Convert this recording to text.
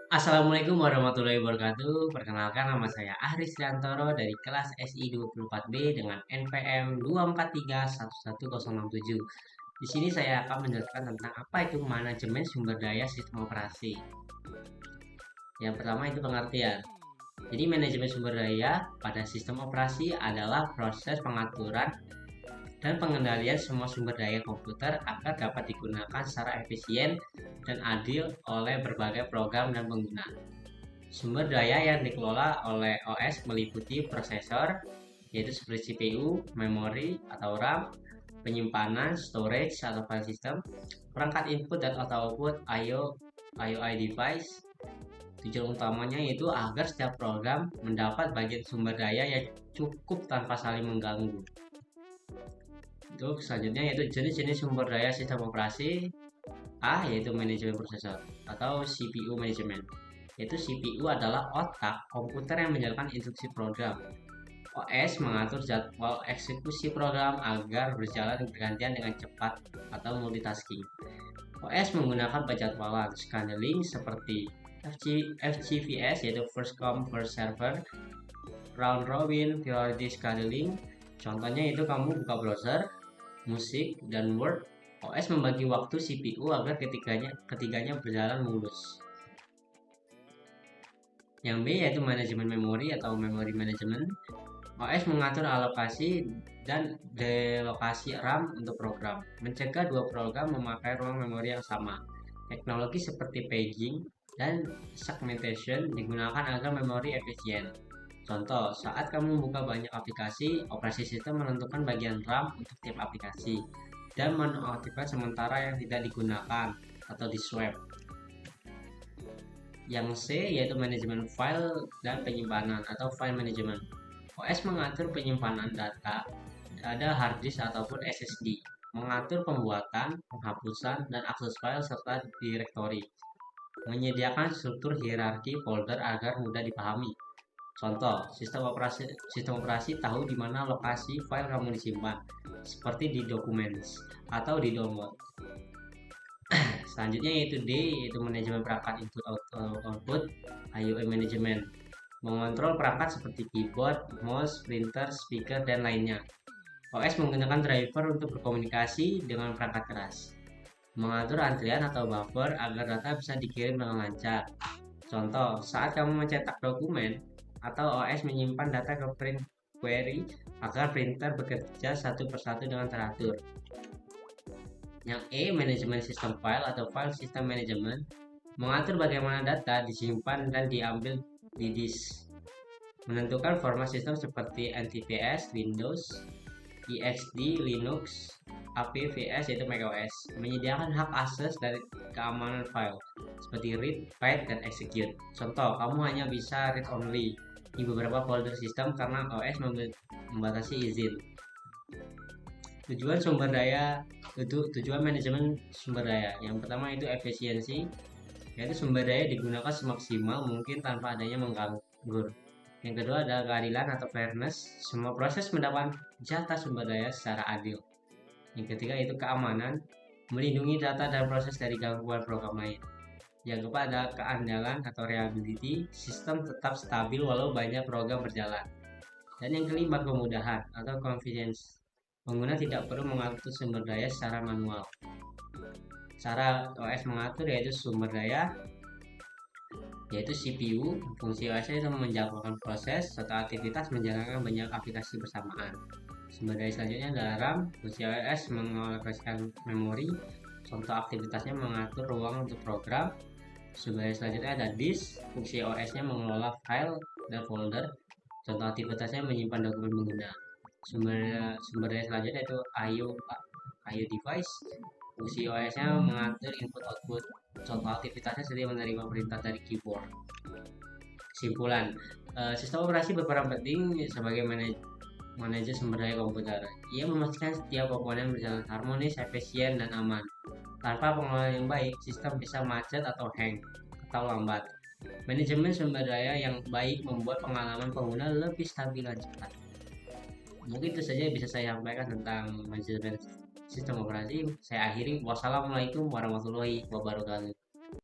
Assalamualaikum warahmatullahi wabarakatuh. Perkenalkan nama saya Ahris Riantoro dari kelas SI 24B dengan NPM 2431167. Di sini saya akan menjelaskan tentang apa itu manajemen sumber daya sistem operasi. Yang pertama itu pengertian. Jadi manajemen sumber daya pada sistem operasi adalah proses pengaturan dan pengendalian semua sumber daya komputer agar dapat digunakan secara efisien dan adil oleh berbagai program dan pengguna. Sumber daya yang dikelola oleh OS meliputi prosesor, yaitu seperti CPU, memori atau RAM, penyimpanan, storage atau file system, perangkat input dan atau output IOI device. Tujuan utamanya yaitu agar setiap program mendapat bagian sumber daya yang cukup tanpa saling mengganggu. Untuk selanjutnya yaitu jenis-jenis sumber daya sistem operasi. A yaitu manajemen prosesor atau CPU manajemen. Yaitu CPU adalah otak komputer yang menjalankan instruksi program. OS mengatur jadwal eksekusi program agar berjalan bergantian dengan cepat atau multitasking. OS menggunakan penjadwalan scheduling seperti FCVS yaitu first come first server, round robin priority scheduling. Contohnya itu kamu buka browser, musik, dan Word. OS membagi waktu CPU agar ketiganya berjalan mulus. Yang B yaitu manajemen memori atau memory management. OS mengatur alokasi dan delokasi RAM untuk program, mencegah dua program memakai ruang memori yang sama. Teknologi seperti paging dan segmentation digunakan agar memori efisien. Contoh, saat kamu membuka banyak aplikasi, operasi sistem menentukan bagian RAM untuk tiap aplikasi dan menonaktifkan sementara yang tidak digunakan atau di swap. Yang C yaitu manajemen file dan penyimpanan atau file management. OS mengatur penyimpanan data pada hard disk ataupun SSD, mengatur pembuatan, penghapusan, dan akses file serta direktori, menyediakan struktur hierarki folder agar mudah dipahami. Contoh, sistem operasi tahu di mana lokasi file kamu disimpan, seperti di documents atau di download. Selanjutnya yaitu D, yaitu manajemen perangkat input output IOI management, mengontrol perangkat seperti keyboard, mouse, printer, speaker, dan lainnya. OS menggunakan driver untuk berkomunikasi dengan perangkat keras, mengatur antrian atau buffer agar data bisa dikirim dengan lancar. Contoh, saat kamu mencetak dokumen atau OS menyimpan data ke print query agar printer bekerja satu persatu dengan teratur. Yang E, manajemen sistem file atau file system management, mengatur bagaimana data disimpan dan diambil di disk, menentukan format sistem seperti NTFS, Windows, EXT, Linux, APFS yaitu macOS, menyediakan hak akses dari keamanan file seperti read, write, dan execute. Contoh, kamu hanya bisa read only di beberapa folder sistem karena OS membatasi izin. Tujuan manajemen sumber daya. Yang pertama itu efisiensi, yaitu sumber daya digunakan semaksimal mungkin tanpa adanya mengganggu. Yang kedua adalah keadilan atau fairness, semua proses mendapat jatah sumber daya secara adil. Yang ketiga itu keamanan, melindungi data dan proses dari gangguan program lain. Yang keempat adalah keandalan atau reliability, sistem tetap stabil walau banyak program berjalan. Dan yang kelima kemudahan atau convenience, pengguna tidak perlu mengatur sumber daya secara manual. Cara OS mengatur yaitu sumber daya, yaitu CPU, fungsi OS itu menjalankan proses serta aktivitas menjalankan banyak aplikasi bersamaan. Sumber daya selanjutnya adalah RAM, fungsi OS mengalokasikan memori, contoh aktivitasnya mengatur ruang untuk program. Sumber daya selanjutnya ada disk, fungsi OS-nya mengelola file dan folder, contoh aktivitasnya menyimpan dokumen pengguna. Sumber daya selanjutnya itu IO device, fungsi OS-nya mengatur input output, contoh aktivitasnya seperti menerima perintah dari keyboard. Kesimpulan, sistem operasi berperan penting sebagai manajer sumber daya komputer. Ia memastikan setiap komponen berjalan harmonis, efisien, dan aman. Tanpa pengelolaan yang baik, sistem bisa macet atau hang atau lambat. Manajemen sumber daya yang baik membuat pengalaman pengguna lebih stabil dan cepat. Mungkin itu saja yang bisa saya sampaikan tentang manajemen sistem operasi. Saya akhiri. Wassalamualaikum warahmatullahi wabarakatuh.